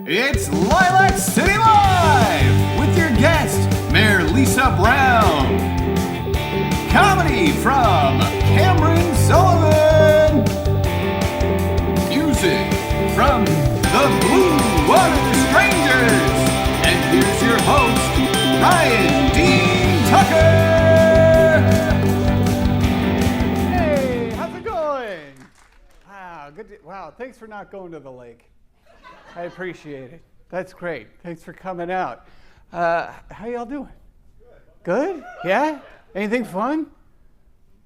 It's Lilac City Live with your guest, Mayor Lisa Brown. Comedy from Camrynne Sulivan. Music from the Blue Water Strangers. And here's your host, Ryan Dean Tucker. Hey, how's it going? Wow, wow, thanks for not going to the lake. I appreciate it. That's great. Thanks for coming out. How y'all doing? Good? Yeah? Anything fun?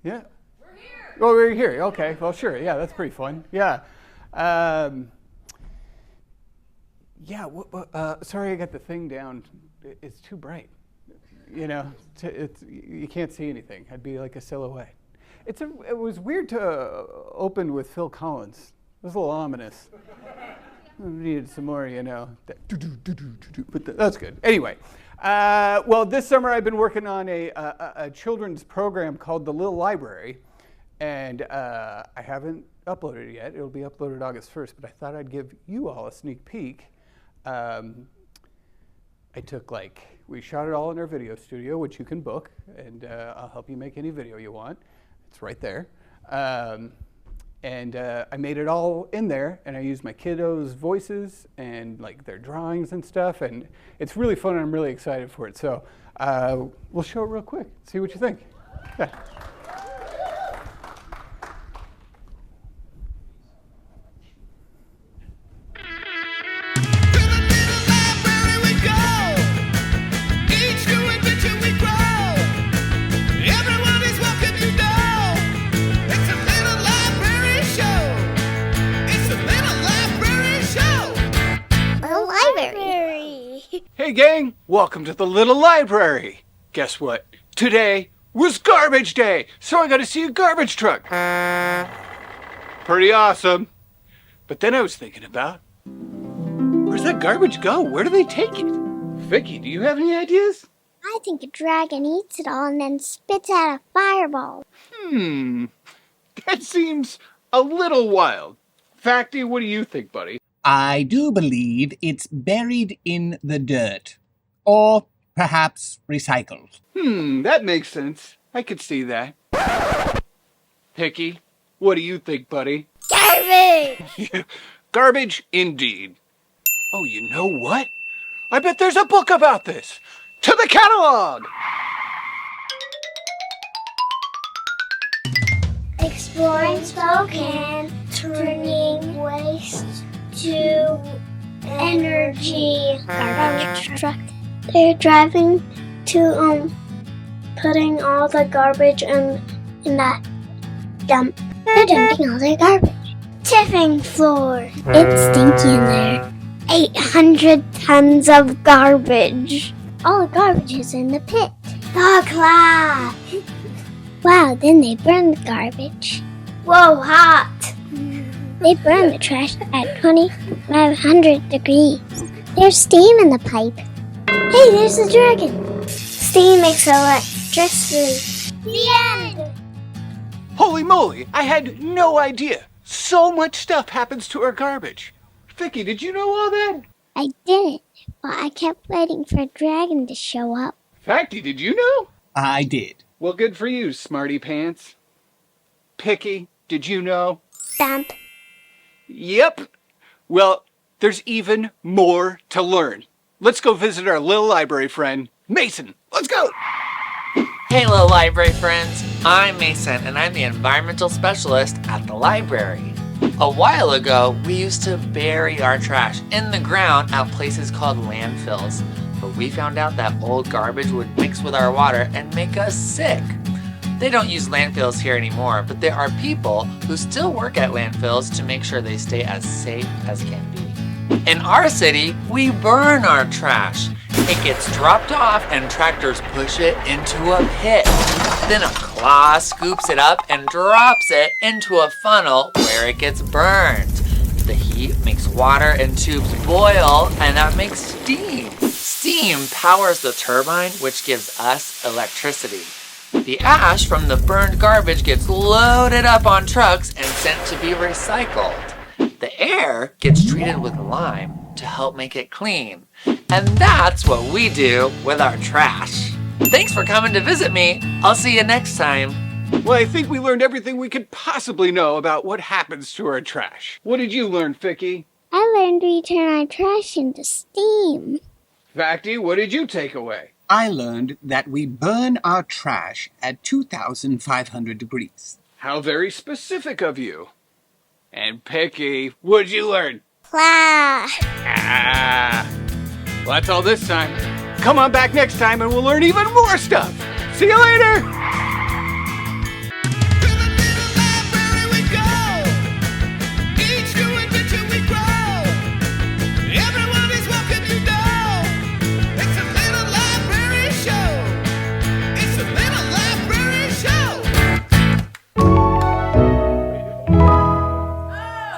Yeah? We're here. Oh, we're here. Okay. Well, sure. Yeah, that's pretty fun. Yeah. Sorry I got the thing down. It's too bright. You know, you can't see anything. I'd be like a silhouette. It was weird to open with Phil Collins. It was a little ominous. I needed some more, you know. But that's good. Anyway, well, this summer I've been working on a children's program called The Little Library, and I haven't uploaded it yet. It'll be uploaded August 1st, but I thought I'd give you all a sneak peek. We shot it all in our video studio, which you can book, and I'll help you make any video you want. It's right there. And I made it all in there, and I used my kiddos' voices and like their drawings and stuff, and it's really fun, and I'm really excited for it. So we'll show it real quick, see what you think. Yeah. Hey gang, welcome to the Little Library. Guess what? Today was garbage day, so I got to see a garbage truck. Pretty awesome. But then I was thinking about, where's that garbage go? Where do they take it? Vicky, do you have any ideas? I think a dragon eats it all and then spits out a fireball. That seems a little wild. Facty, what do you think, buddy? I do believe it's buried in the dirt. Or perhaps recycled. That makes sense. I could see that. Hickey, what do you think, buddy? Garbage! Garbage indeed. Oh, you know what? I bet there's a book about this. To the catalog! Exploring Spokane, turning waste to energy. Garbage truck. They're driving to putting all the garbage in that dump. They're dumping all their garbage. Tipping floor. It's stinky in there. 800 tons of garbage. All the garbage is in the pit. The class. Wow, then they burn the garbage. Whoa, hot. They burn the trash at 2,500 degrees. There's steam in the pipe. Hey, there's the dragon. Steam makes electricity. The end. Holy moly, I had no idea. So much stuff happens to our garbage. Vicky, did you know all that? I didn't, but I kept waiting for a dragon to show up. Facty, did you know? I did. Well, good for you, smarty pants. Picky, did you know? Dump. Yep. Well, there's even more to learn. Let's go visit our little library friend, Mason. Let's go. Hey, little library friends. I'm Mason, and I'm the environmental specialist at the library. A while ago, we used to bury our trash in the ground at places called landfills. But we found out that old garbage would mix with our water and make us sick. They don't use landfills here anymore, but there are people who still work at landfills to make sure they stay as safe as can be. In our city, we burn our trash. It gets dropped off and tractors push it into a pit. Then a claw scoops it up and drops it into a funnel where it gets burned. The heat makes water and tubes boil, and that makes steam. Steam powers the turbine, which gives us electricity. The ash from the burned garbage gets loaded up on trucks and sent to be recycled. The air gets treated with lime to help make it clean. And that's what we do with our trash. Thanks for coming to visit me. I'll see you next time. Well, I think we learned everything we could possibly know about what happens to our trash. What did you learn, Vicky? I learned we turn our trash into steam. Facty, what did you take away? I learned that we burn our trash at 2,500 degrees. How very specific of you. And Picky, what did you learn? Fly. Well, that's all this time. Come on back next time and we'll learn even more stuff. See you later!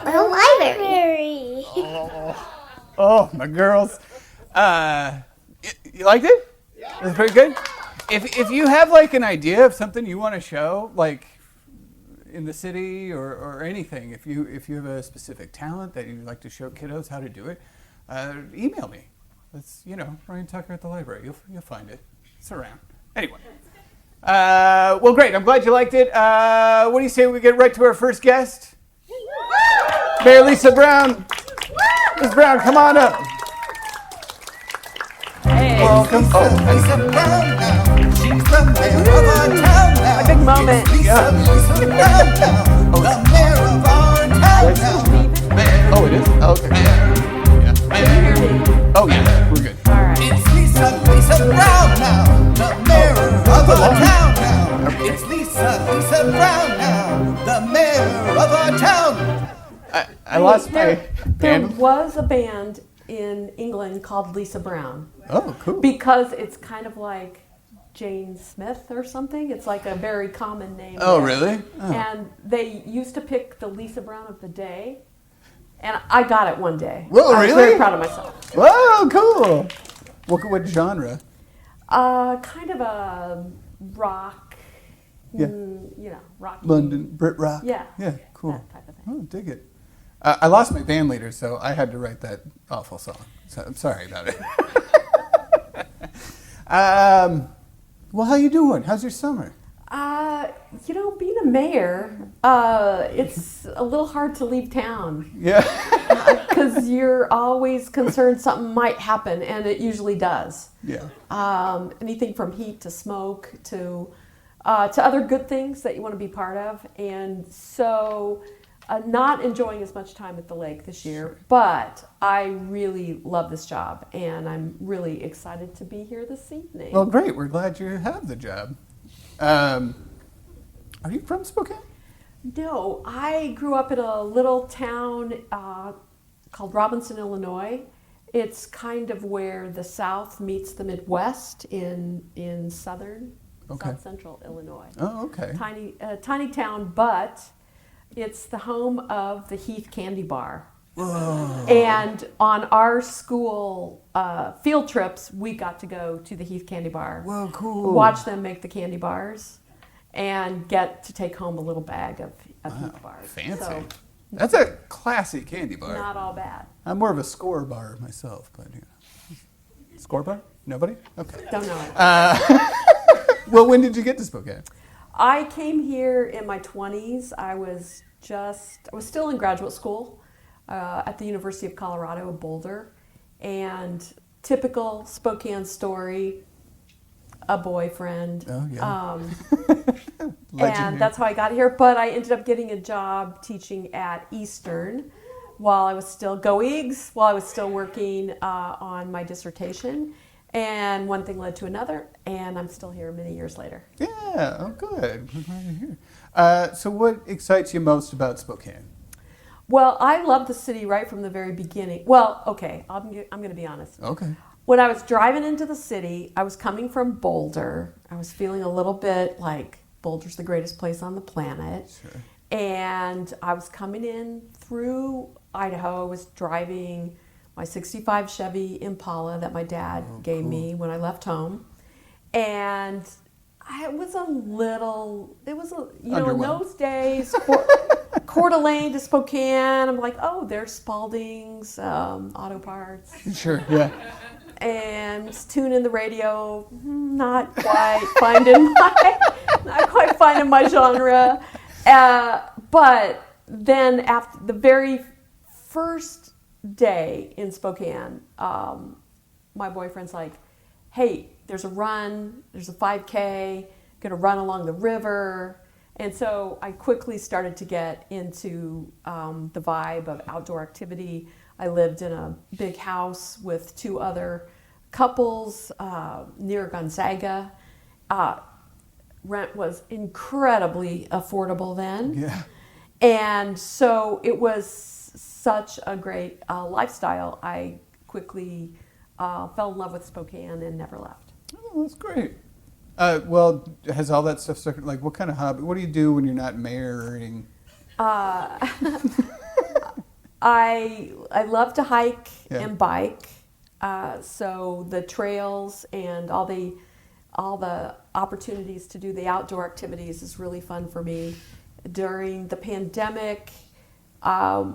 The library. Oh, my girls. You liked it? Yeah. It was pretty good? If you have like an idea of something you want to show, like in the city or anything, if you have a specific talent that you'd like to show kiddos how to do it, email me. It's, Ryan Tucker at the library. You'll find it. It's around. Anyway. Well, great. I'm glad you liked it. What do you say we get right to our first guest? Mayor Lisa Brown. Ms. Brown, come on up. Hey. Welcome. Lisa Brown now. She's the mayor of our town now. A big moment. Lisa Brown now. The mayor of our town now. Oh, it is? Oh, okay. Yeah. Oh, yeah. We're good. All right. It's Lisa Brown now. The mayor of our town now. It's Lisa Brown now. The mayor of our town. I lost my There band. was a band in England called Lisa Brown Oh, cool. because it's kind of like Jane Smith or something. It's like a very common name. Oh, there. really? Oh. And they used to pick the Lisa Brown of the day, and I got it one day. Whoa, I was really? very proud of myself. Whoa, cool. What genre? Kind of a rock, Yeah. rock. London, Brit rock. Yeah. Yeah, cool. That type of thing. Oh, dig it. I lost my band leader, so I had to write that awful song. So I'm sorry about it. Well, how you doing? How's your summer? Being a mayor, it's a little hard to leave town. Yeah. Because you're always concerned something might happen, and it usually does. Yeah. Anything from heat to smoke to other good things that you want to be part of. And so not enjoying as much time at the lake this year, but I really love this job, and I'm really excited to be here this evening. Well, great. We're glad you have the job. Are you from Spokane? No, I grew up in a little town called Robinson, Illinois. It's kind of where the South meets the Midwest in southern, South Central Illinois. Oh, okay. Tiny town, but it's the home of the Heath Candy Bar. Whoa. And on our school field trips, we got to go to the Heath Candy Bar. Whoa, cool. Watch them make the candy bars and get to take home a little bag of Heath bars. Fancy. So, That's a classy candy bar. not all bad. I'm more of a score bar myself, but Score bar? Nobody? Okay. Don't know it. Well, when did you get to Spokane? I came here in my 20s. I was still in graduate school at the University of Colorado, Boulder. And typical Spokane story, a boyfriend. Oh, yeah. And that's how I got here. But I ended up getting a job teaching at Eastern while I was still working on my dissertation. And one thing led to another, and I'm still here many years later. Yeah, oh good. I'm glad you're here. So what excites you most about Spokane? Well, I love the city right from the very beginning. Well, okay, I'm going to be honest. Okay. When I was driving into the city, I was coming from Boulder. I was feeling a little bit like Boulder's the greatest place on the planet. Sure. And I was coming in through Idaho. I was driving my 65 Chevy Impala that my dad gave me when I left home. And in those days, Coeur d'Alene to Spokane. I'm like, oh, there's Spalding's Auto Parts. Sure, yeah. And tune in the radio. Not quite finding my genre. But then after the very first day in Spokane, my boyfriend's like, hey, there's a 5K, gonna run along the river. And so I quickly started to get into the vibe of outdoor activity. I lived in a big house with 2 other couples near Gonzaga. Rent was incredibly affordable then. Yeah. And so it was such a great lifestyle. I quickly fell in love with Spokane and never left. Oh, that's great. Well, has all that stuff started, like, what kind of hobby, what do you do when you're not mayoring? I love to hike Yeah. and bike. So the trails and all the opportunities to do the outdoor activities is really fun for me. During the pandemic, my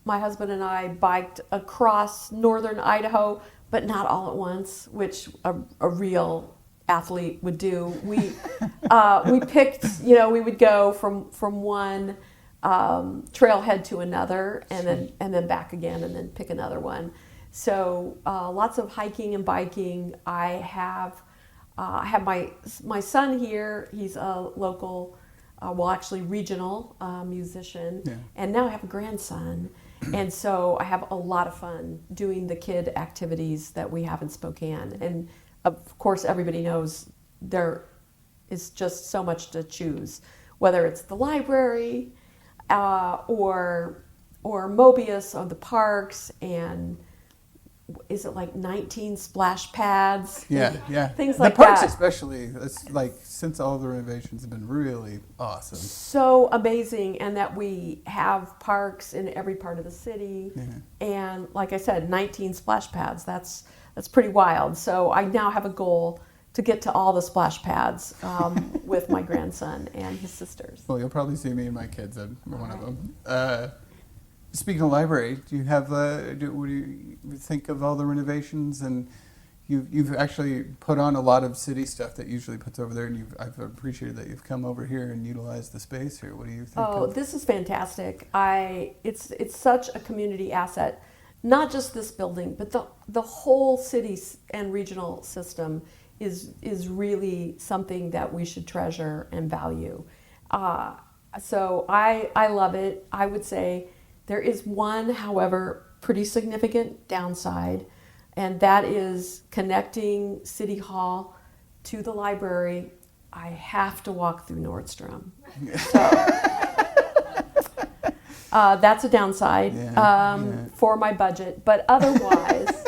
husband and I biked across northern Idaho, but not all at once, which a real athlete would do. We picked, we would go from one trailhead to another, and then back again, and then pick another one. So lots of hiking and biking. I have my son here. He's a local, actually regional musician, Yeah. and now I have a grandson. And so I have a lot of fun doing the kid activities that we have in Spokane. And of course, everybody knows there is just so much to choose, whether it's the library or Mobius or the parks, and is it like 19 splash pads? Yeah. Things like the parks that. especially, it's like, since all the renovations have been really awesome. So amazing, and that we have parks in every part of the city. Yeah. And like I said, 19 splash pads, that's pretty wild. So I now have a goal to get to all the splash pads with my grandson and his sisters. Well, you'll probably see me and my kids at one of them. Speaking of library, do you have, what do you think of all the renovations? And you've actually put on a lot of city stuff that usually puts over there, and I've appreciated that you've come over here and utilized the space here. What do you think? Oh, this is fantastic. It's such a community asset. Not just this building, but the whole city and regional system is really something that we should treasure and value. So I love it. I would say there is one, however, pretty significant downside, and that is connecting City Hall to the library. I have to walk through Nordstrom. So that's a downside for my budget, but otherwise,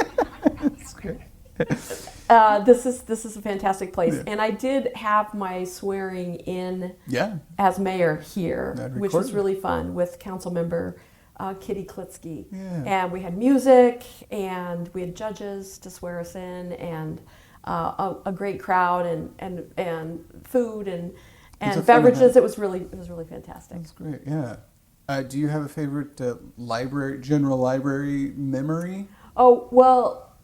That's great. this is a fantastic place. Yeah. And I did have my swearing in as mayor here, which was really fun with council member Kitty Klitsky. Yeah. And we had music, and we had judges to swear us in, and a great crowd, and food and beverages. It was really fantastic. That's great. Yeah. Do you have a favorite general library memory? Oh, well,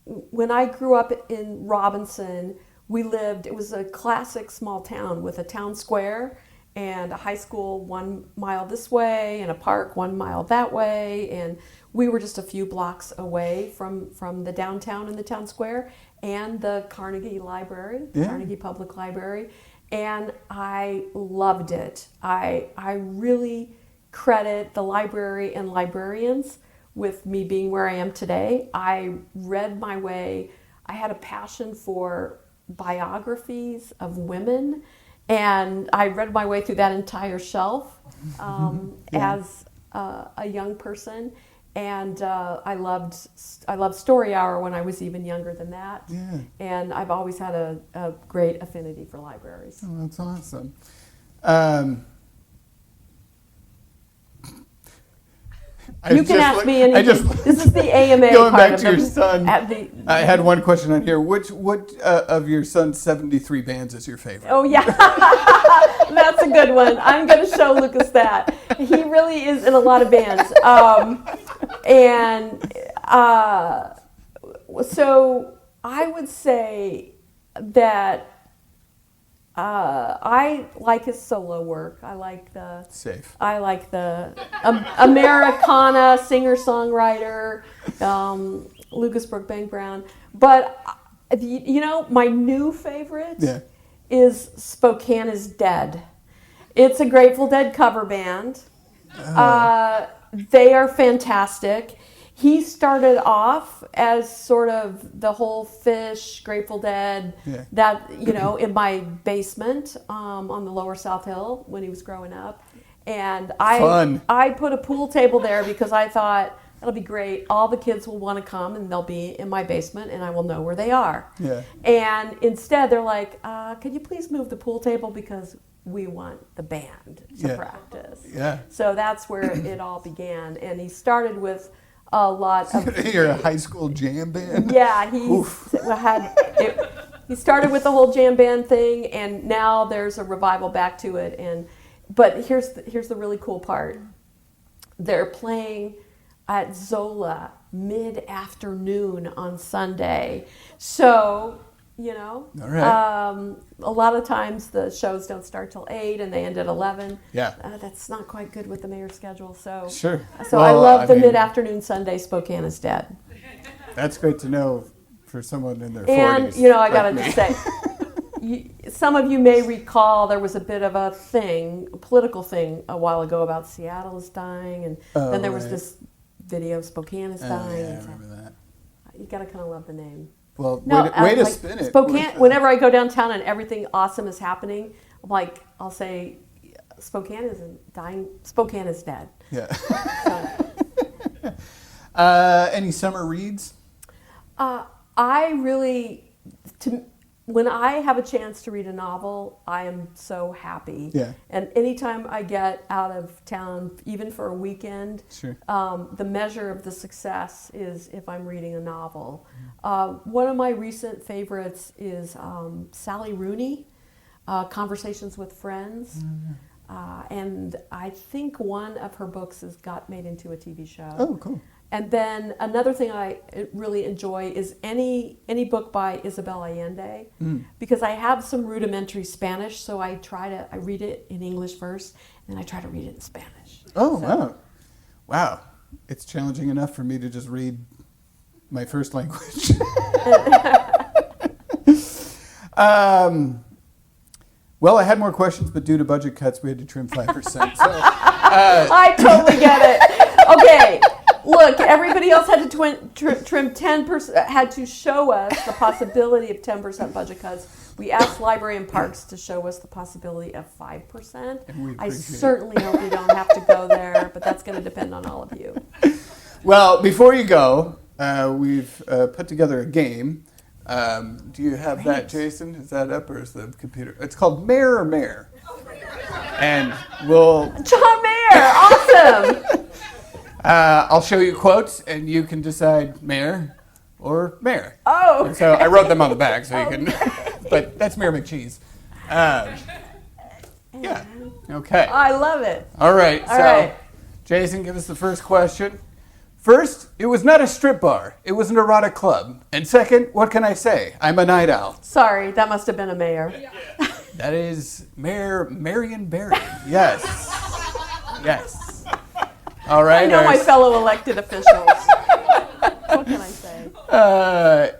when I grew up in Robinson, it was a classic small town with a town square and a high school 1 mile this way and a park 1 mile that way. And we were just a few blocks away from the downtown and the town square and the Carnegie Library, Carnegie Public Library. And I loved it. I really credit the library and librarians with me being where I am today. I read my way. I had a passion for biographies of women, and I read my way through that entire shelf as a young person. And I loved Story Hour when I was even younger than that. Yeah. And I've always had a great affinity for libraries. Oh, that's awesome. You can ask me anything. This is the AMA Going part back of to your the- son, at the- I had one question on here. What of your son's 73 bands is your favorite? Oh yeah, that's a good one. I'm going to show Lucas that. He really is in a lot of bands. So I would say that I like his solo work. I like the Americana singer-songwriter, Lucas Brookbank Brown. But my new favorite is Spokane is Dead. It's a Grateful Dead cover band. They are fantastic. He started off as sort of the whole Fish, Grateful Dead, that, in my basement on the lower South Hill when he was growing up. And I put a pool table there because I thought, that'll be great. All the kids will want to come and they'll be in my basement and I will know where they are. Yeah. And instead they're like, could you please move the pool table because we want the band to practice. Yeah. So that's where it all began. And he started with a lot of... You're a high school jam band? Yeah, he started with the whole jam band thing, and now there's a revival back to it. But here's the really cool part. They're playing at Zola mid-afternoon on Sunday. So, all right. A lot of times the shows don't start till 8 and they end at 11. Yeah. That's not quite good with the mayor's schedule. So sure. So I love the mid-afternoon Sunday Spokane is Dead. That's great to know for someone in their 40s. And, I got to just say, some of you may recall there was a bit of a political thing a while ago about Seattle is dying. And then there was this video, Spokane is dying. Yeah, I remember that. You got to kind of love the name. Well, way to spin it. Spokane, whenever I go downtown and everything awesome is happening, I'll say, Spokane isn't dying, Spokane is dead. Yeah. Any summer reads? When I have a chance to read a novel, I am so happy. Yeah. And anytime I get out of town, even for a weekend, the measure of the success is if I'm reading a novel. One of my recent favorites is Sally Rooney, Conversations with Friends. And I think one of her books got made into a TV show. Oh, cool. And then another thing I really enjoy is any book by Isabel Allende, because I have some rudimentary Spanish, so I read it in English first, and then I try to read it in Spanish. Oh, wow. Wow. It's challenging enough for me to just read my first language. Well, I had more questions, but due to budget cuts, we had to trim 5%. So, I totally get it. Okay. Look, everybody else had to trim 10%, had to show us the possibility of 10% budget cuts. We asked Library and Parks to show us the possibility of 5%. I certainly hope we don't have to go there, but that's going to depend on all of you. Well, before you go, we've put together a game. Do you have that, Jason? Is that up or is the computer? It's called Mayor or Mayor. And we'll... John Mayer, awesome! I'll show you quotes, and you can decide mayor or mayor. Oh. Okay. So I wrote them on the back, so you can. But that's Mayor McCheese. Yeah. Okay. I love it. All right. All right. Jason, give us the first question. First, it was not a strip bar. It was an erotic club. And second, what can I say? I'm a night owl. Sorry, that must have been a mayor. That is Mayor Marion Barry. Yes. Yes. All right. I know my fellow elected officials. What can I say?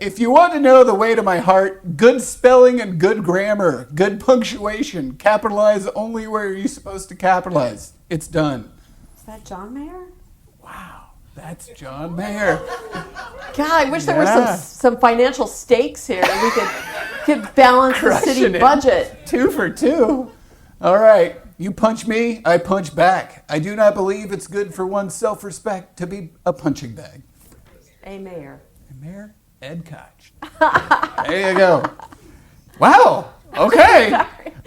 If you want to know the way to my heart, good spelling and good grammar, good punctuation, capitalize only where you're supposed to capitalize. It's done. Is that John Mayer? Wow, that's John Mayer. God, I wish there were some financial stakes here. We could balance the city budget. 2 for 2. All right. You punch me, I punch back. I do not believe it's good for one's self-respect to be a punching bag. A mayor. A mayor? Ed Koch. There you go. Wow. Okay.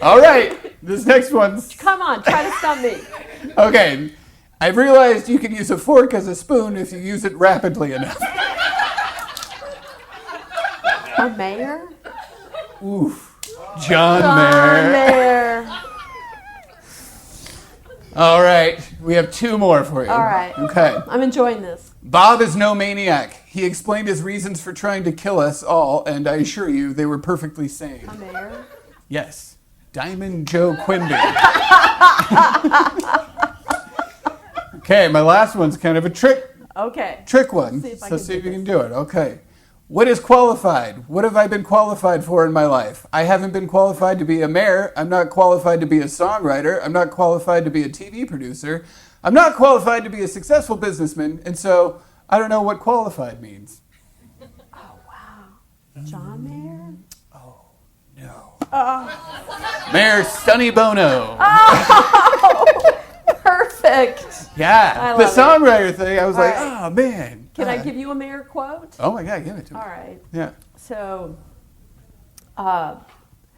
All right. This next one's... Come on, try to stump me. Okay. I've realized you can use a fork as a spoon if you use it rapidly enough. A mayor? Oof. John John Mayer. Mayer. All right, we have two more for you. All right. Okay. I'm enjoying this. Bob is no maniac. He explained his reasons for trying to kill us all, and I assure you they were perfectly sane. A mayor? Yes. Diamond Joe Quimby. Okay, my last one's kind of a trick Okay. one. See if I So can see if do you can this. do it. Okay. What is qualified? What have I been qualified for in my life? I haven't been qualified to be a mayor. I'm not qualified to be a songwriter. I'm not qualified to be a TV producer. I'm not qualified to be a successful businessman. And so I don't know what qualified means. Oh, wow. John Mayer? No. Mayor Sonny Bono. Perfect. Yeah. I The love it. songwriter thing, I was All like, right. oh, man. Can I give you a mayor quote? Oh, my God, give it to me. All right. Yeah. So,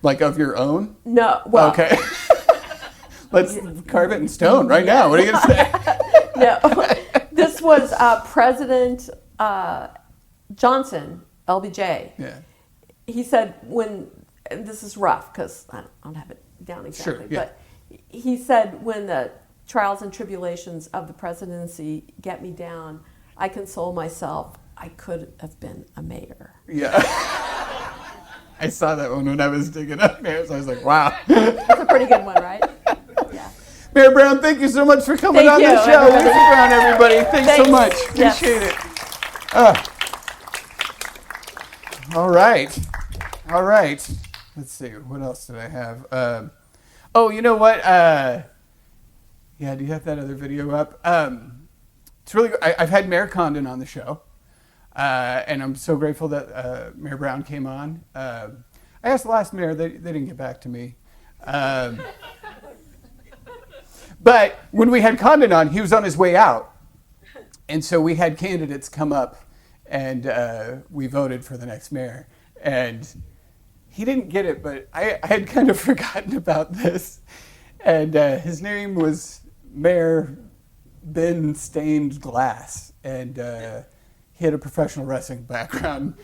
Like of your own? no. Well, Okay. Let's carve it in stone right now. What are you going to say? no. This was President Johnson, LBJ. Yeah. He said and this is rough because I don't have it down exactly, Sure, yeah. but he said, when the trials and tribulations of the presidency get me down, I console myself, I could have been a mayor. Yeah. I saw that one when I was digging up mayors. I was like, wow. That's a pretty good one, right? Yeah. Mayor Brown, thank you so much for coming Thank on you, the show. everybody. Mr. Brown, everybody. Thanks so Thanks. much. Yes. Appreciate it. All right. All right. Let's see. What else did I have? Oh, you know what? Yeah, do you have that other video up? It's really good. I've had Mayor Condon on the show, and I'm so grateful that Mayor Brown came on. I asked the last mayor, they didn't get back to me. But when we had Condon on, he was on his way out. And so we had candidates come up, and we voted for the next mayor. And he didn't get it, but I had kind of forgotten about this. And his name was Mayor Ben Stained Glass. And he had a professional wrestling background.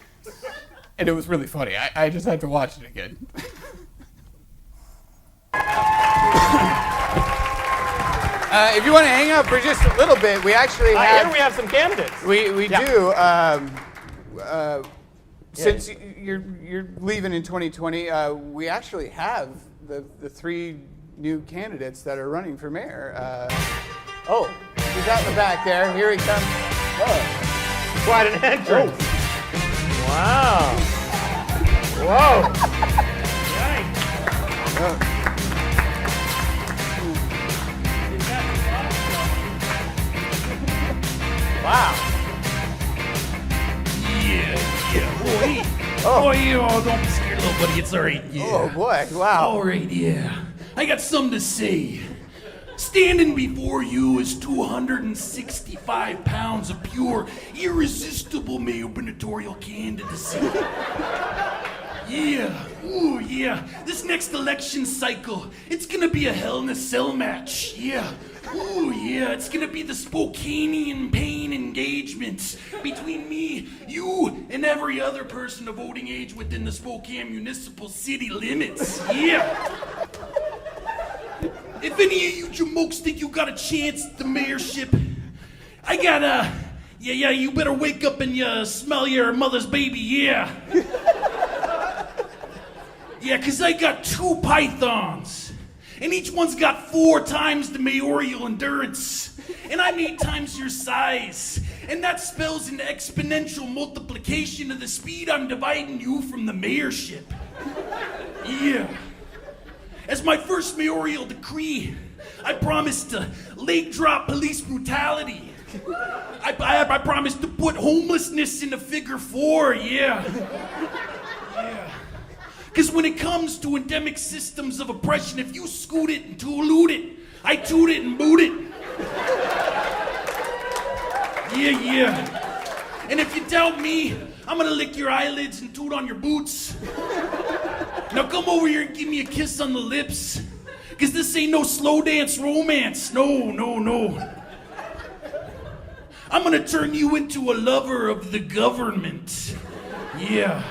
And it was really funny. I just had to watch it again. If you want to hang out for just a little bit, we actually have... Here we have some candidates. We do. Since you're leaving in 2020, we actually have the three new candidates that are running for mayor. Oh, he's out in the back there. Here he comes. Oh, Quite an entrance. Wow. Whoa. wow. Yeah, boy. Oh, yeah, don't be scared, little buddy. It's all right. Yeah. Oh boy! Wow. All right, yeah. I got something to say. Standing before you is 265 pounds of pure, irresistible mayogubernatorial candidacy. Yeah, ooh, yeah. This next election cycle, it's gonna be a Hell in a Cell match. Yeah, ooh, yeah. It's gonna be the Spokanean pain engagement between me, you, and every other person of voting age within the Spokane municipal city limits. Yeah. If any of you jamokes think you got a chance at the mayorship, I got yeah, you better wake up and smell your mother's baby, yeah. Yeah, 'cause I got 2 pythons, and each one's got 4 times the mayoral endurance, and I'm 8 times your size, and that spells an exponential multiplication of the speed I'm dividing you from the mayorship. Yeah. As my first mayoral decree, I promised to leg drop police brutality. I promised to put homelessness into figure 4, yeah. Yeah. Because when it comes to endemic systems of oppression, if you scoot it and toot it, I toot it and boot it. Yeah. And if you doubt me, I'm gonna lick your eyelids and toot on your boots. Now come over here and give me a kiss on the lips. Cause this ain't no slow dance romance. No. I'm gonna turn you into a lover of the government. Yeah.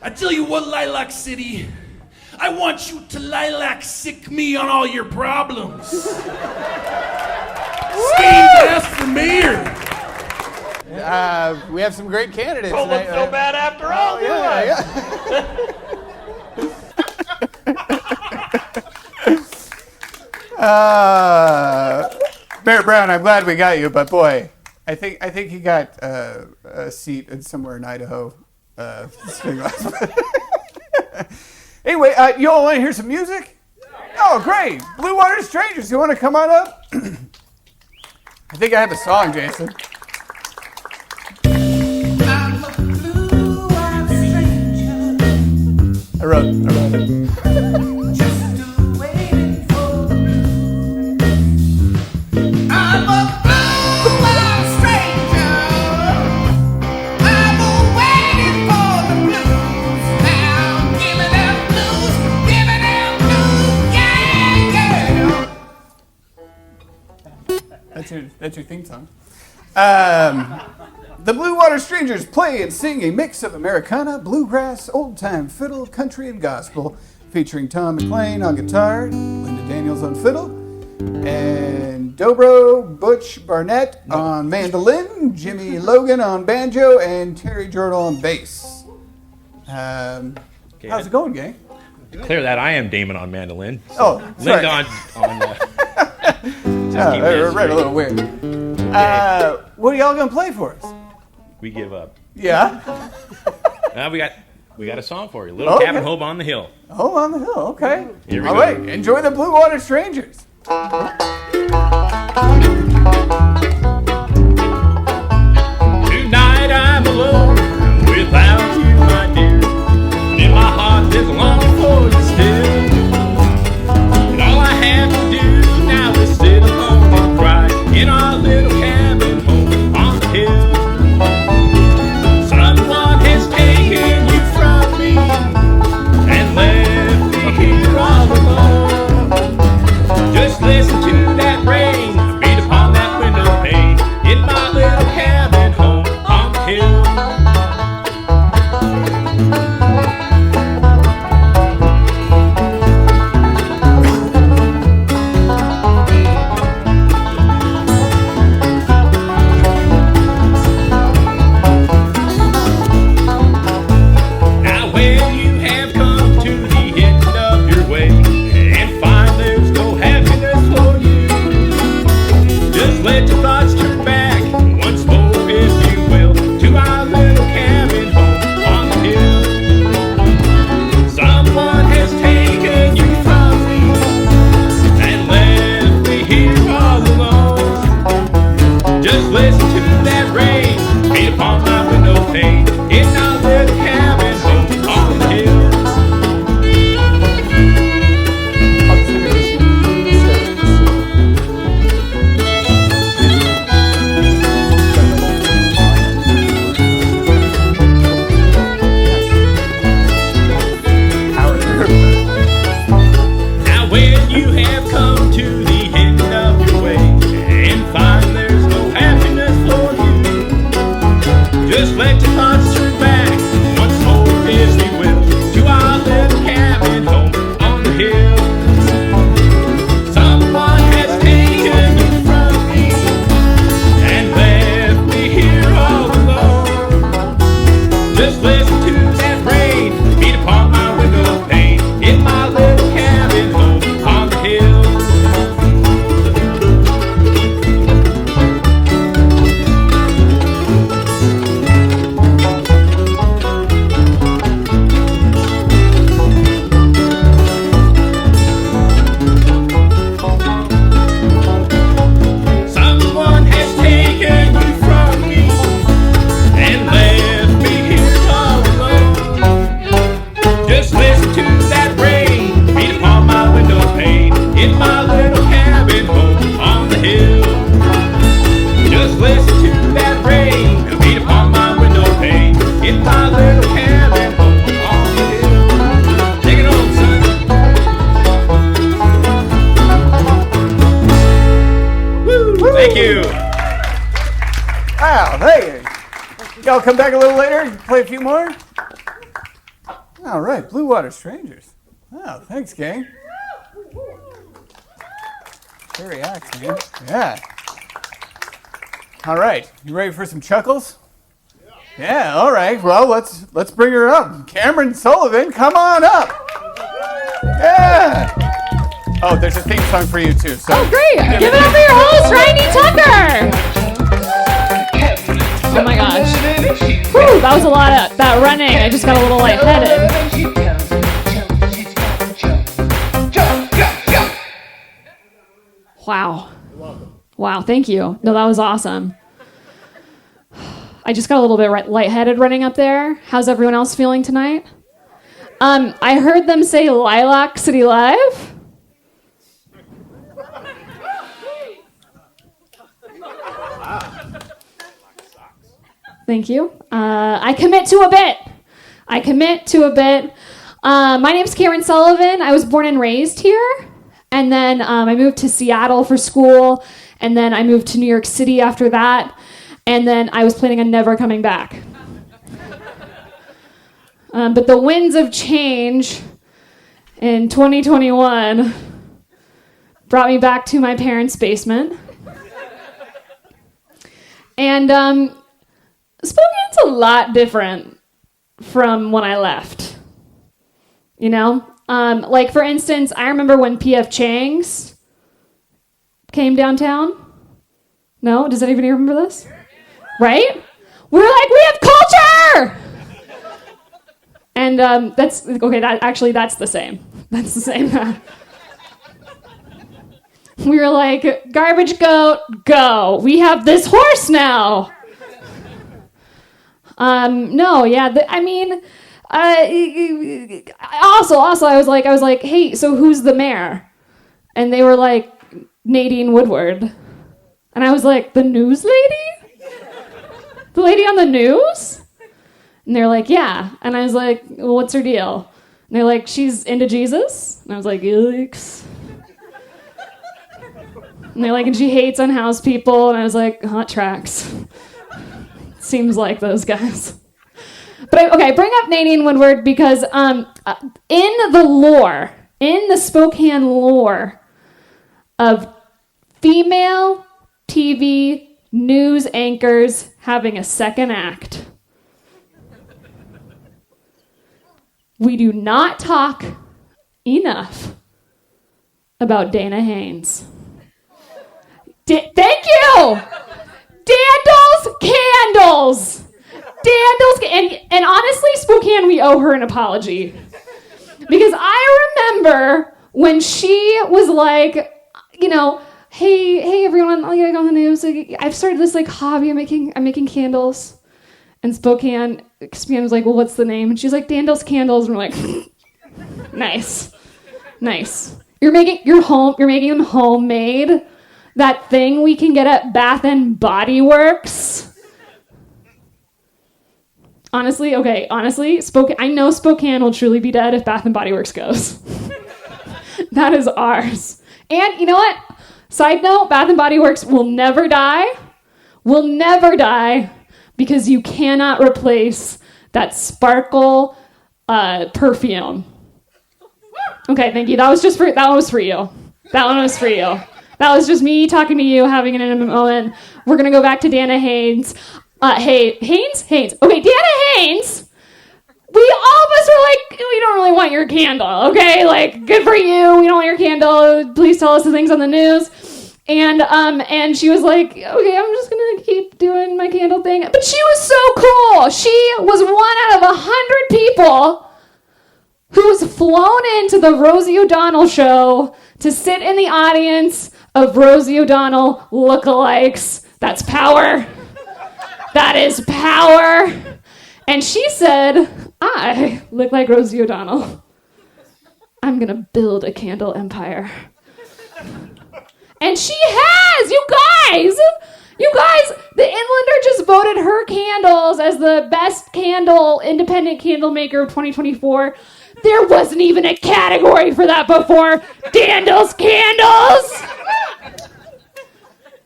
I tell you what, Lilac City, I want you to lilac sick me on all your problems. Steve, ask for mayor. We have some great candidates. Don't look so bad after all, do I? Mayor Brown, I'm glad we got you, but boy, I think he got a seat somewhere in Idaho. Anyway, you all want to hear some music? Oh, great! Blue Water Strangers, you want to come on up? I think I have a song, Jason. I'm a blue-eyed stranger. I wrote it. Just waiting for the blues. I'm a blue-eyed stranger. I'm waiting for the blues. Now give me them blues, yeah. That's your theme song. The Blue Water Strangers play and sing a mix of Americana, bluegrass, old-time fiddle, country, and gospel, featuring Tom McLean on guitar, Linda Daniels on fiddle, and Dobro Butch Barnett on mandolin, Jimmy Logan on banjo, and Terry Jordan on bass. How's it going, gang? Clear that, I am Damon on mandolin. Oh, sorry. Linda on Right, a little weird. What are y'all gonna play for us? We give up. Yeah. We got a song for you. Little Cabin Home on the Hill. Oh, on the hill. Okay. Here we All go. right. Enjoy the Blue Water Strangers. Tonight I'm alone without you, my dear. And in my heart there's a longing for you still. And all I have to do now is sit alone and cry in our little cabin home on the hill. Someone has taken you from me and left me here all alone. Just listen to that rain beat upon that window pane in my little cabin home on the hill. Now when you have come to the end of your way and find there's no happiness for you, just let your thoughts turn back once more, if you will, to our little cabin home on the hill. Someone has taken you from me and left me here all alone. Just listen to that rain beat upon my window pane in our little cabin home on the hill. Now when you have come to the end of your way and find there's no happiness for you, just let your thoughts turn back once more, if you will, to our little cabin home on the hill. Someone has taken you from me and left me here all alone. Just listen to that rain beat upon my window pane in my little cabin home on the hill. Y'all come back a little later, play a few more? All right, Blue Water Strangers. Oh, thanks, gang. Sure reacts, man. Yeah. All right, you ready for some chuckles? Yeah, all right. Well, let's bring her up. Camrynne Sulivan, come on up. Yeah. Oh, there's a theme song for you too. So. Oh, great! Give it up for your host, Ryan Tucker. Oh my gosh. Whew, that was a lot of that running. I just got a little lightheaded. Wow. Wow, thank you. No, that was awesome. I just got a little bit lightheaded running up there. How's everyone else feeling tonight? I heard them say Lilac City Live. Thank you. I commit to a bit. My name's Camrynne Sulivan. I was born and raised here. And then I moved to Seattle for school. And then I moved to New York City after that. And then I was planning on never coming back. But the winds of change in 2021 brought me back to my parents' basement. And Spokane's a lot different from when I left. You know? Like, for instance, I remember when P.F. Chang's came downtown. No? Does anybody remember this? Right? We're like, we have culture! And that's, okay, that's the same. That's the same. We were like, garbage goat, go. We have this horse now. No, yeah, also, I was like, hey, so who's the mayor? And they were like, Nadine Woodward. And I was like, the news lady? The lady on the news? And they're like, yeah. And I was like, well, what's her deal? And they're like, she's into Jesus. And I was like, yikes. And they're like, and she hates unhoused people. And I was like, hot tracks. Seems like those guys. But I bring up Nadine Woodward because in the Spokane lore of female TV news anchors having a second act, we do not talk enough about Dana Haynes. Thank you! Dandles Candles! And honestly, Spokane, we owe her an apology. Because I remember when she was like, you know, hey everyone, on the news, like, I've started this like hobby, I'm making candles. And Spokane was like, well, what's the name? And she's like, Dandles Candles. And we're like, nice. You're making them homemade. That thing we can get at Bath and Body Works. Honestly, I know Spokane will truly be dead if Bath and Body Works goes. That is ours. And you know what? Side note, Bath and Body Works will never die. Because you cannot replace that sparkle perfume. Okay, thank you. That one was for you. That was just me talking to you, having an intimate moment. We're gonna go back to Dana Haynes. Haynes? Okay, Dana Haynes. We all of us were like, we don't really want your candle, okay? Like, good for you. We don't want your candle. Please tell us the things on the news. And she was like, okay, I'm just gonna keep doing my candle thing. But she was so cool. She was 1 out of 100 people who was flown into the Rosie O'Donnell show to sit in the audience of Rosie O'Donnell lookalikes. That's power. That is power. And she said, I look like Rosie O'Donnell. I'm gonna build a candle empire. And she has, you guys, the Inlander just voted her candles as the best independent candle maker of 2024. There wasn't even a category for that before. Dandles Candles.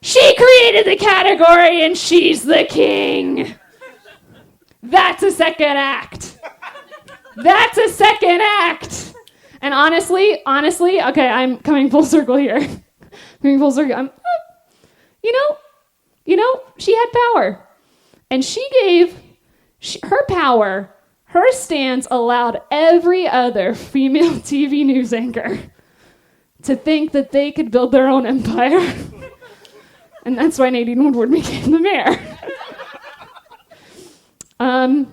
She created the category and she's the king. That's a second act. That's a second act. And honestly, okay, I'm coming full circle here. Coming full circle. She had power. And she gave her power, her stance allowed every other female TV news anchor to think that they could build their own empire. And that's why Nadine Woodward became the mayor. The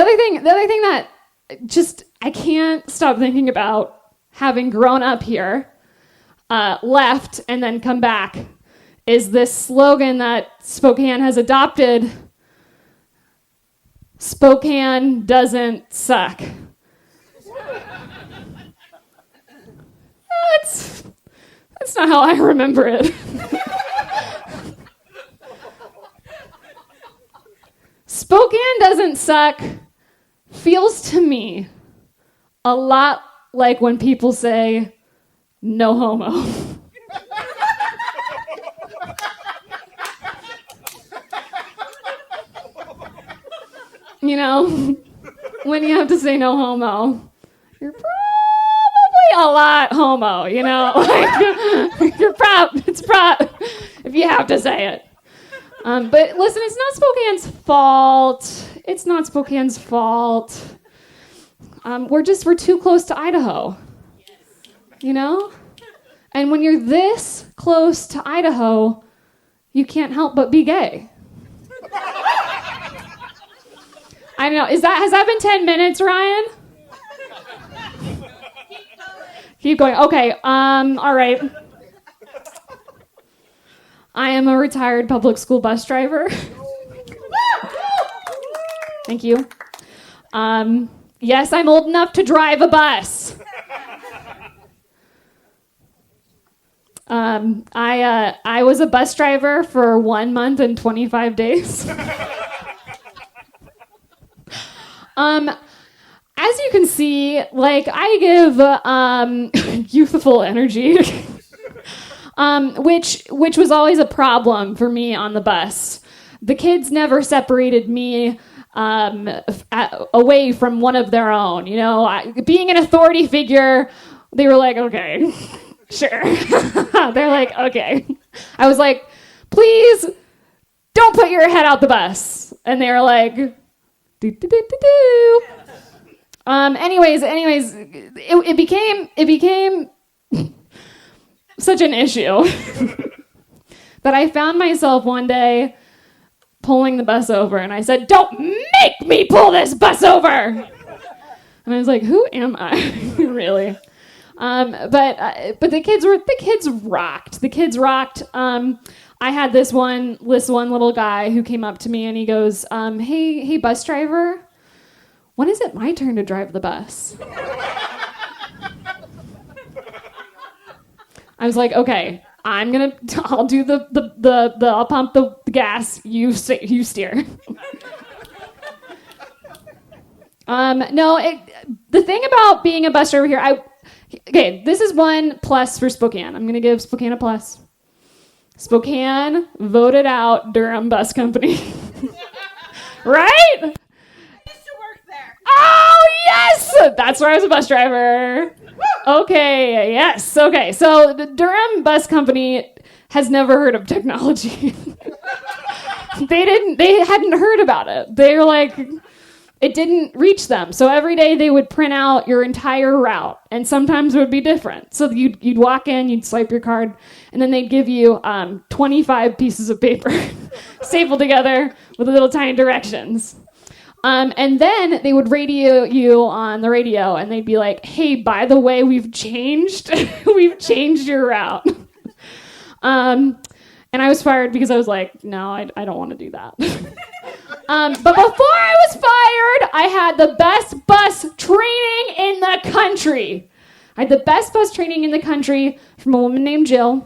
other thing that just I can't stop thinking about, having grown up here, left and then come back, is this slogan that Spokane has adopted: Spokane doesn't suck. That's not how I remember it. Spokane doesn't suck feels to me a lot like when people say no homo. When you have to say no homo, you're probably a lot homo, if you have to say it. But listen, it's not Spokane's fault. It's not Spokane's fault. We're too close to Idaho. And when you're this close to Idaho, you can't help but be gay. I don't know. Has that been 10 minutes, Ryan? Keep going. Okay. All right. I am a retired public school bus driver. Thank you. Yes, I'm old enough to drive a bus. I was a bus driver for 1 month and 25 days. As you can see, I give youthful energy, which was always a problem for me on the bus. The kids never separated me away from one of their own. Being an authority figure, they were like, okay, sure. They're like, okay. I was like, please don't put your head out the bus. And they were like, do. Anyways, it became such an issue that I found myself one day pulling the bus over, and I said, "Don't make me pull this bus over." And I was like, "Who am I, really?" But the kids rocked. The kids rocked. I had this one little guy who came up to me and he goes, hey, bus driver, when is it my turn to drive the bus? I was like, okay, I'll do I'll pump the gas, you steer. The thing about being a bus driver here, this is one plus for Spokane. I'm going to give Spokane a plus. Spokane voted out Durham Bus Company. Right? I used to work there. Oh, yes! That's where I was a bus driver. Okay, yes. Okay, so the Durham Bus Company has never heard of technology. They hadn't heard about it. They were like, it didn't reach them. So every day they would print out your entire route, and sometimes it would be different. So you'd walk in, you'd swipe your card, and then they'd give you 25 pieces of paper stapled together with little tiny directions. And then they would radio you on the radio, and they'd be like, "Hey, by the way, we've changed your route." And I was fired because I was like, "No, I don't want to do that." But before I was fired, I had the best bus training in the country. I had the best bus training in the country from a woman named Jill.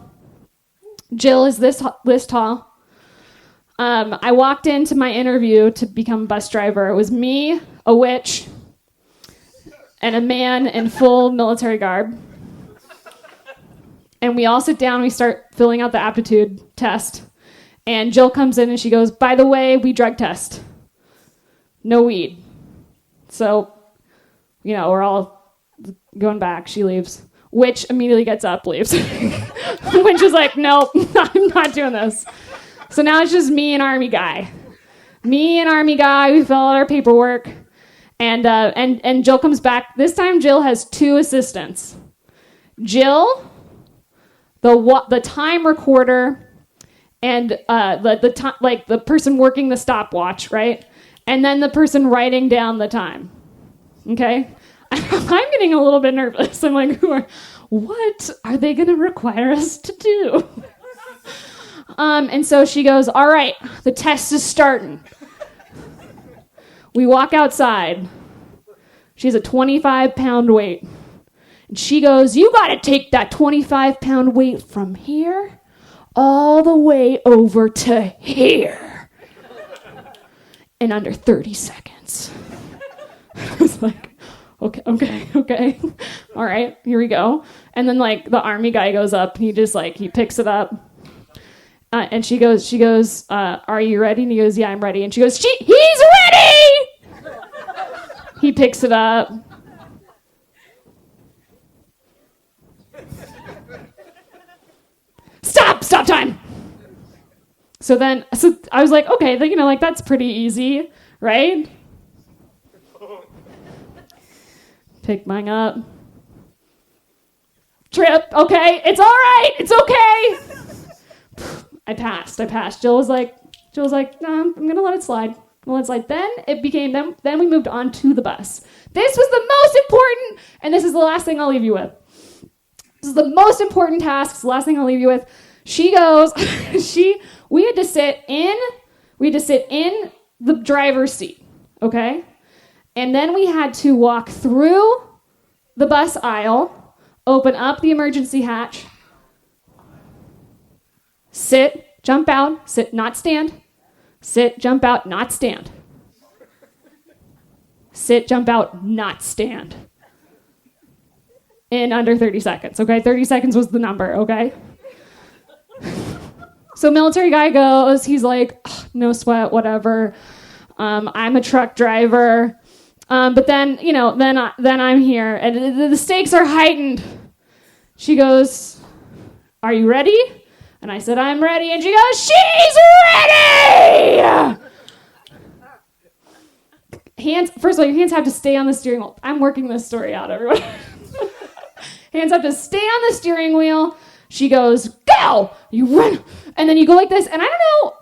Jill is this tall. I walked into my interview to become a bus driver. It was me, a witch, and a man in full military garb. And we all sit down, we start filling out the aptitude test. And Jill comes in and she goes, by the way, we drug test. No weed. So, we're all going back. She leaves. Witch immediately gets up, leaves. Witch is like, nope, I'm not doing this. So now it's just me and Army Guy. We fill out our paperwork. And Jill comes back. This time Jill has 2 assistants. Jill, the time recorder, and the time, like the person working the stopwatch, right? And then the person writing down the time. Okay? I'm getting a little bit nervous. I'm like, what are they going to require us to do? And so she goes, all right, the test is starting. We walk outside. She has a 25-pound weight. And she goes, you got to take that 25-pound weight from here all the way over to here in under 30 seconds. I was like, okay. All right, here we go. And then like the Army Guy goes up and he picks it up. And she goes, are you ready? And he goes, yeah, I'm ready. And she goes, he's ready! He picks it up. Stop time! So I was like, okay, that's pretty easy, right? Pick mine up. Trip, okay, it's all right, it's okay. I passed. Jill was like, no, I'm gonna let it slide. Then we moved on to the bus. This was the most important, and this is the last thing I'll leave you with. This is the most important task. It's the last thing I'll leave you with. She goes, we had to sit in the driver's seat, okay? And then we had to walk through the bus aisle, open up the emergency hatch, sit, jump out, sit, not stand. Sit, jump out, not stand. Sit, jump out, not stand. In under 30 seconds, okay? 30 seconds was the number, okay? So military guy goes, he's like, no sweat, whatever. I'm a truck driver. But then, then I'm here. And the stakes are heightened. She goes, are you ready? And I said, I'm ready. And she goes, she's ready! First of all, your hands have to stay on the steering wheel. I'm working this story out, everyone. Hands have to stay on the steering wheel. She goes, go! You run. And then you go like this. And I don't know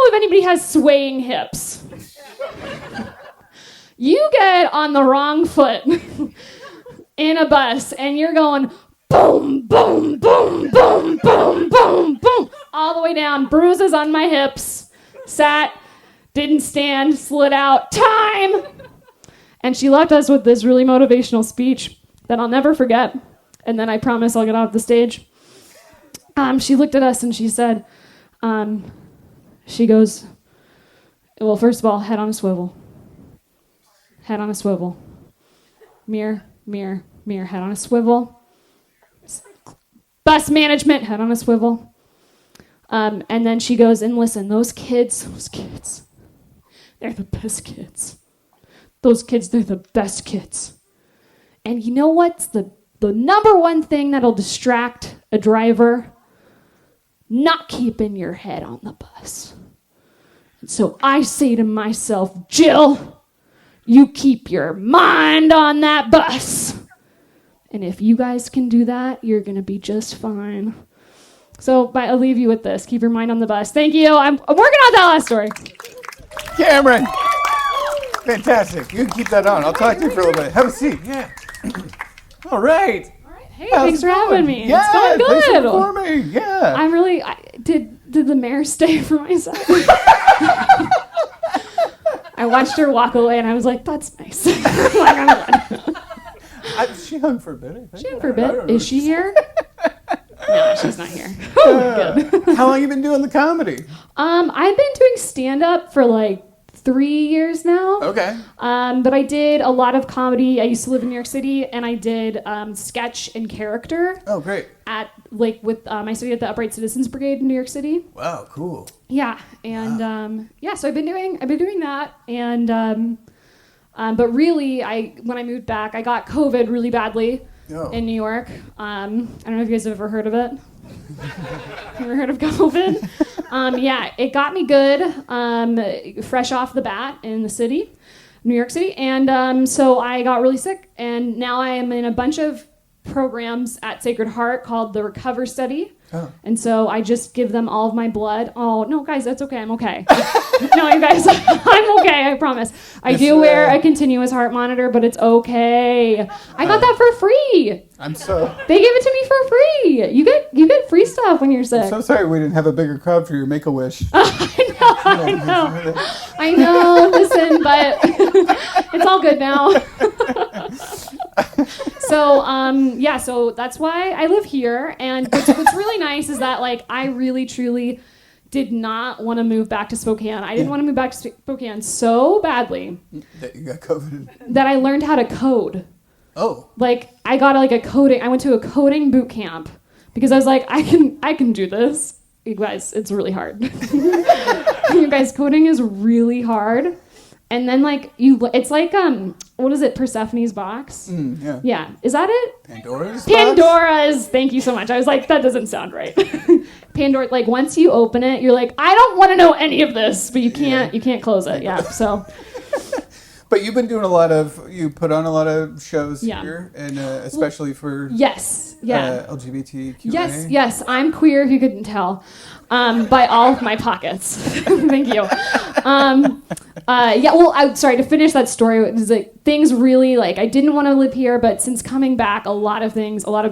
if anybody has swaying hips. You get on the wrong foot in a bus and you're going boom, boom, boom, boom, boom, boom, boom, all the way down. Bruises on my hips. Sat, didn't stand, slid out. Time! And she left us with this really motivational speech that I'll never forget. And then I promise I'll get off the stage. She looked at us and she said, she goes, well, first of all, head on a swivel. Head on a swivel. Mirror, mirror, mirror, head on a swivel. Bus management, head on a swivel. And then she goes, and listen, those kids, they're the best kids. Those kids, they're the best kids. And you know what's the number one thing that'll distract a driver? Not keeping your head on the bus. And so I say to myself, Jill, you keep your mind on that bus. And if you guys can do that, you're going to be just fine. So I'll leave you with this. Keep your mind on the bus. Thank you. I'm working on that last story. Camrynne. Fantastic. You can keep that on. I'll talk to you for a little bit. Have a seat. Yeah. All right. Hey, thanks for having me. Yeah, it's going good. Thanks for performing. Yeah. I'm really. Did the mayor stay for my side? I watched her walk away, and I was like, "That's nice." She hung for a bit. I think. She hung for a bit. Is she here? No, she's not here. Good. How long have you been doing the comedy? I've been doing stand-up for like 3 years now. Okay. But I did a lot of comedy. I used to live in New York City, and I did sketch and character. Oh, great. at with I studied at the Upright Citizens Brigade in New York City. Wow, cool. Yeah, and so I've been doing that, and but really, when I moved back, I got COVID really badly in New York. I don't know if you guys have ever heard of it. Ever heard of COVID? It got me good, fresh off the bat in the city, New York City, and so I got really sick, and now I am in a bunch of programs at Sacred Heart called the Recover Study. Oh. And so I just give them all of my blood. Oh, no, guys, that's okay. I'm okay. No, you guys, I'm okay. I promise. I do wear a continuous heart monitor, but it's okay. I got that for free. They give it to me for free. You get free stuff when you're sick. I'm so sorry we didn't have a bigger crowd for your Make-A-Wish. I know. Listen, but it's all good now. So that's why I live here. And what's really nice is that I really truly did not want to move back to Spokane. I didn't want to move back to Spokane so badly that you got COVID. That I learned how to code. Oh. I got I went to a coding boot camp because I was like, I can do this. You guys, it's really hard. You guys, coding is really hard. And then it's like what is it? Persephone's box? Yeah. Yeah. Is that it? Pandora's box? Thank you so much. I was like, that doesn't sound right. Pandora, once you open it, you're like, I don't want to know any of this, but you can't close it. Yeah. So. But you've been doing you put on a lot of shows here, and especially for LGBTQIA. Yes, I'm queer, if you couldn't tell, by all of my pockets. Thank you. Sorry, to finish that story, it was things really, I didn't want to live here, but since coming back, a lot of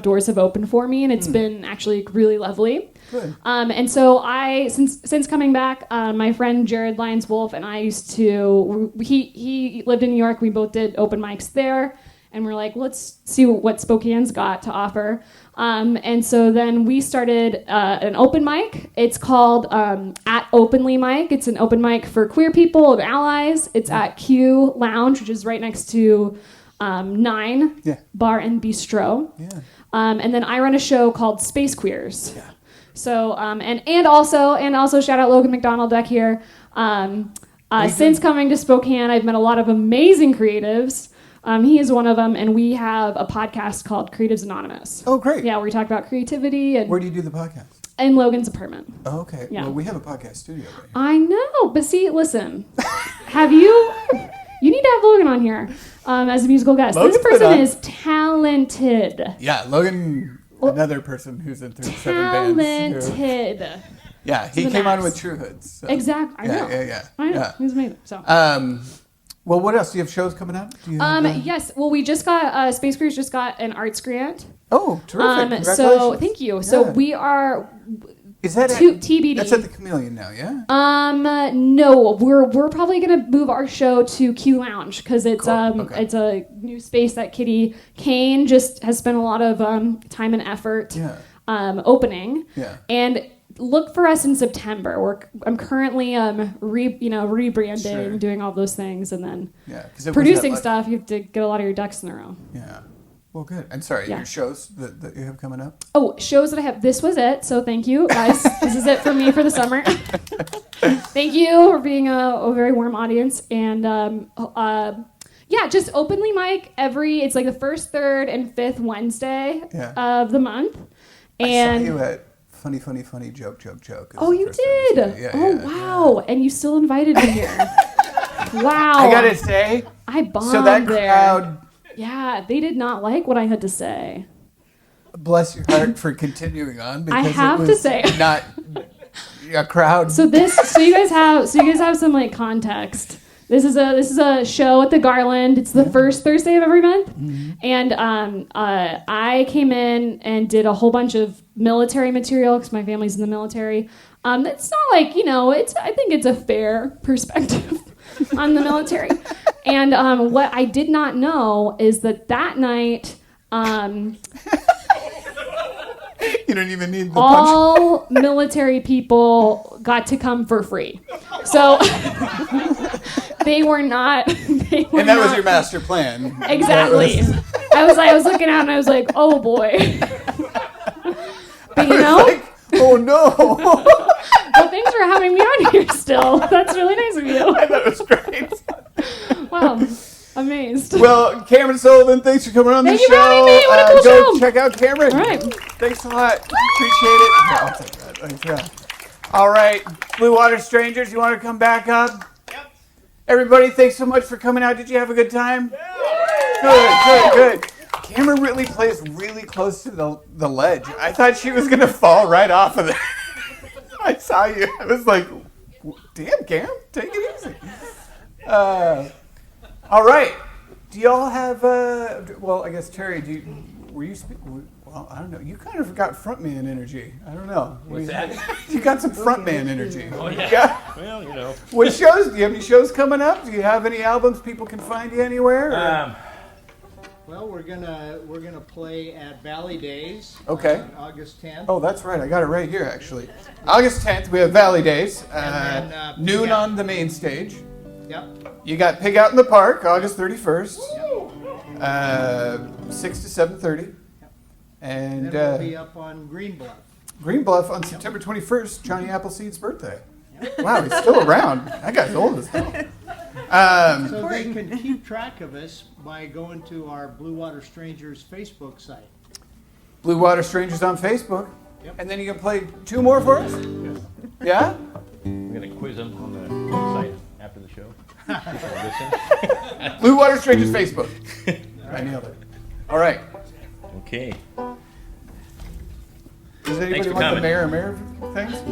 doors have opened for me, and it's been actually really lovely. Good. And so since coming back, my friend Jared Lyons Wolf and I he lived in New York. We both did open mics there, and we're like, let's see what Spokane's got to offer. And so then we started an open mic. It's called At Openly Mic. It's an open mic for queer people and allies. It's at Q Lounge, which is right next to 9 Bar and Bistro. Yeah. And then I run a show called Space Queers. Yeah. So and also shout out Logan McDonald back here. Since coming to Spokane, I've met a lot of amazing creatives. He is one of them, and we have a podcast called Creatives Anonymous. Oh, great. Yeah, where we talk about creativity. And where do you do the podcast? In Logan's apartment. Oh, okay. Yeah. Well, we have a podcast studio right here. I know, but see, listen, you need to have Logan on here as a musical guest. Logan's this person is talented. Yeah, Logan, another person who's in 37 bands. Talented. Yeah, he came on with True Hoods. So. Exactly. I know. Yeah. I know. He's amazing. So. Well, what else? Do you have shows coming up? Yes. Well, we just got Space Queers just got an arts grant. Oh, terrific! Congratulations. So thank you. Yeah. So we are. Is that TBD? That's at the Chameleon now, yeah. No, we're probably gonna move our show to Q Lounge because it's it's a new space that Kitty Kane just has spent a lot of time and effort opening. Yeah. And look for us in September. I'm currently rebranding, doing all those things, and then producing stuff. You have to get a lot of your ducks in a row. Yeah. Well, good. And sorry, your shows that you have coming up? Oh, shows that I have. This was it. So thank you, guys. This is it for me for the summer. Thank you for being a very warm audience. And just openly mic it's like the first, third, and fifth Wednesday of the month. And I saw you at Funny Joke. Oh, you did? Yeah, wow. Yeah. And you still invited me here. Wow. I gotta say, I bombed so that there. Crowd. Yeah, they did not like what I had to say. Bless your heart for continuing on. Because I have to say, not a crowd. So you guys have some context. This is a show at the Garland. It's the first Thursday of every month, and I came in and did a whole bunch of military material because my family's in the military. It's not I think it's a fair perspective on the military. And what I did not know is that night, you don't even need the all punch. Military people got to come for free. So they were not. And that was your master plan. Exactly. I was looking out and I was like, oh boy. But you know, Oh no! well, thanks for having me on here still. That's really nice of you. I thought it was great. Wow, amazed. Well, Camrynne Sulivan, thanks for coming on the Thank you show. for having me. What a cool go show. check out Camrynne. All right. Thanks a lot. Appreciate it. Here, I'll take that. Thanks, yeah. All right, Blue Water Strangers, you want to come back up? Yep. Everybody, thanks so much for coming out. Did you have a good time? Yeah. Good. Camrynne really plays really close to the ledge. I thought she was going to fall right off of it. I saw you. I was like, damn, Cam, take it easy. All right. Do y'all have, well, I guess, Terry, were you well, I don't know. You kind of got frontman energy. I don't know. What's that? You got some frontman energy. Oh, yeah. Well, you know. What shows? Do you have any shows coming up? Do you have any albums people can find you anywhere? Well, we're gonna play at Valley Days. Okay. On August 10th. Oh, that's right. I got it right here, actually. August 10th, we have Valley Days. And then, noon on the main stage. Yep. You got Pig Out in the Park, August 31st. 6 to 7:30. And then we'll be up on Green Bluff. Green Bluff on September 21st, Johnny Appleseed's birthday. Wow, he's still around. That guy's old as hell. So they can keep track of us by going to our Blue Water Strangers Facebook site. Blue Water Strangers on Facebook. Yep. And then you can play 2 more for us? Yeah? We're going to quiz them on the site after the show. Blue Water Strangers Facebook. I nailed it. All right. Okay. Does anybody Thanks for want the coming. mayor things?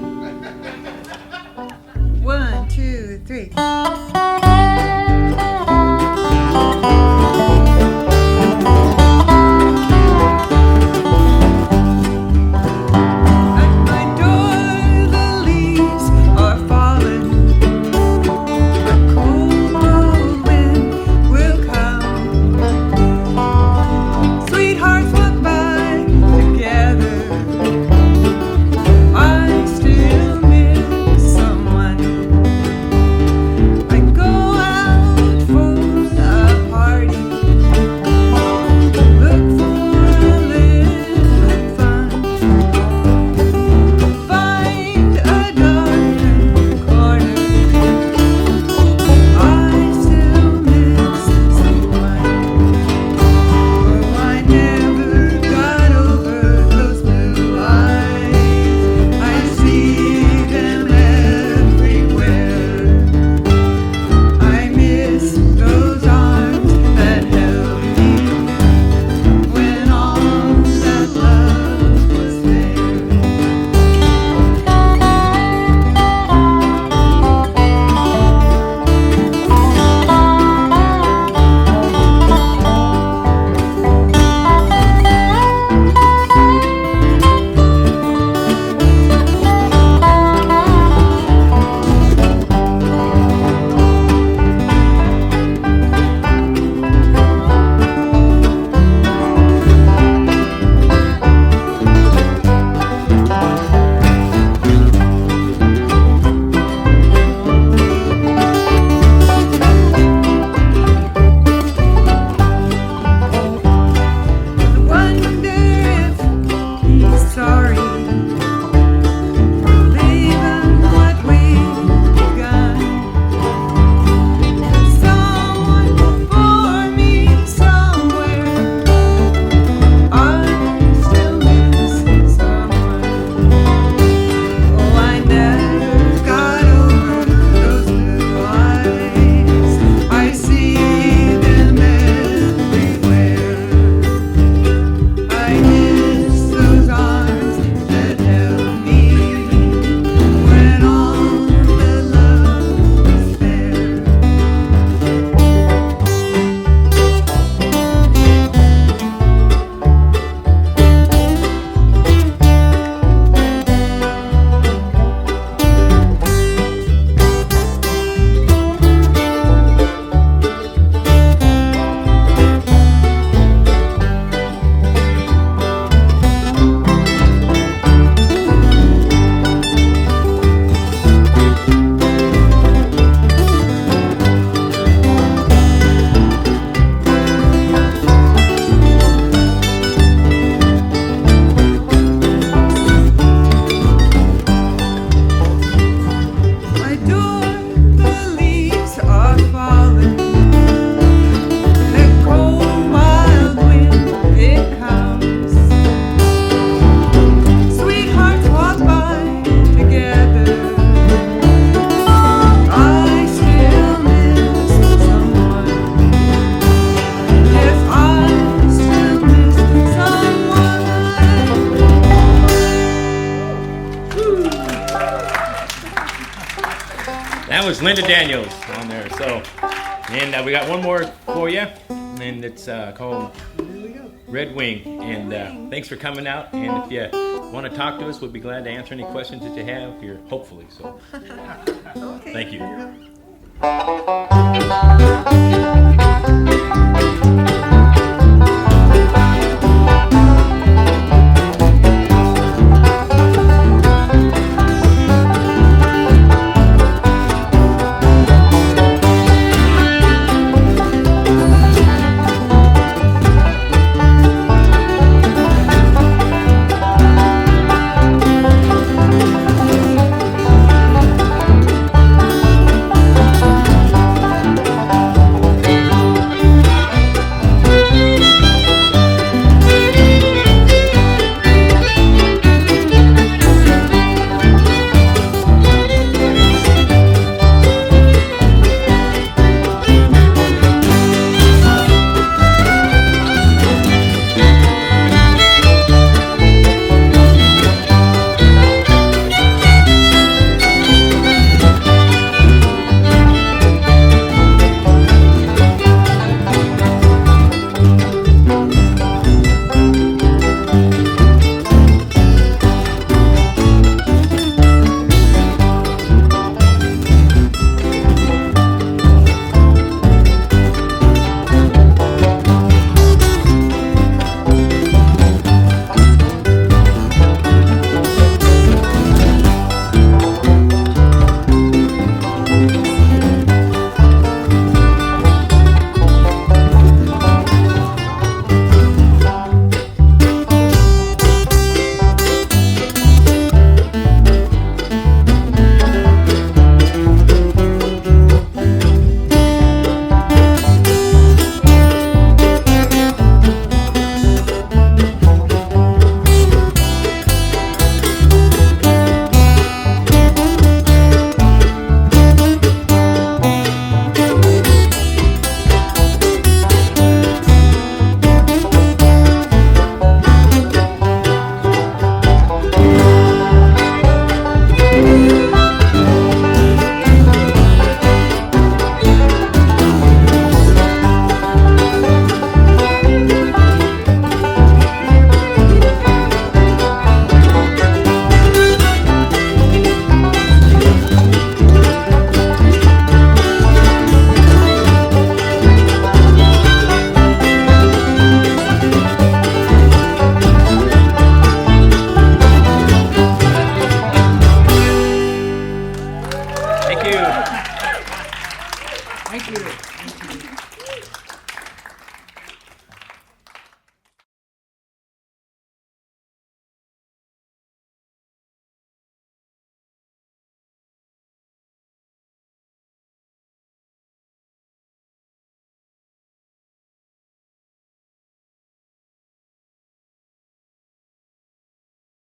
1, 2, 3. That was Linda Daniels on there. So, and we got one more for you, and it's called Red Wing. And thanks for coming out. And if you want to talk to us, we'll be glad to answer any questions that you have here, hopefully. So, Okay. thank you.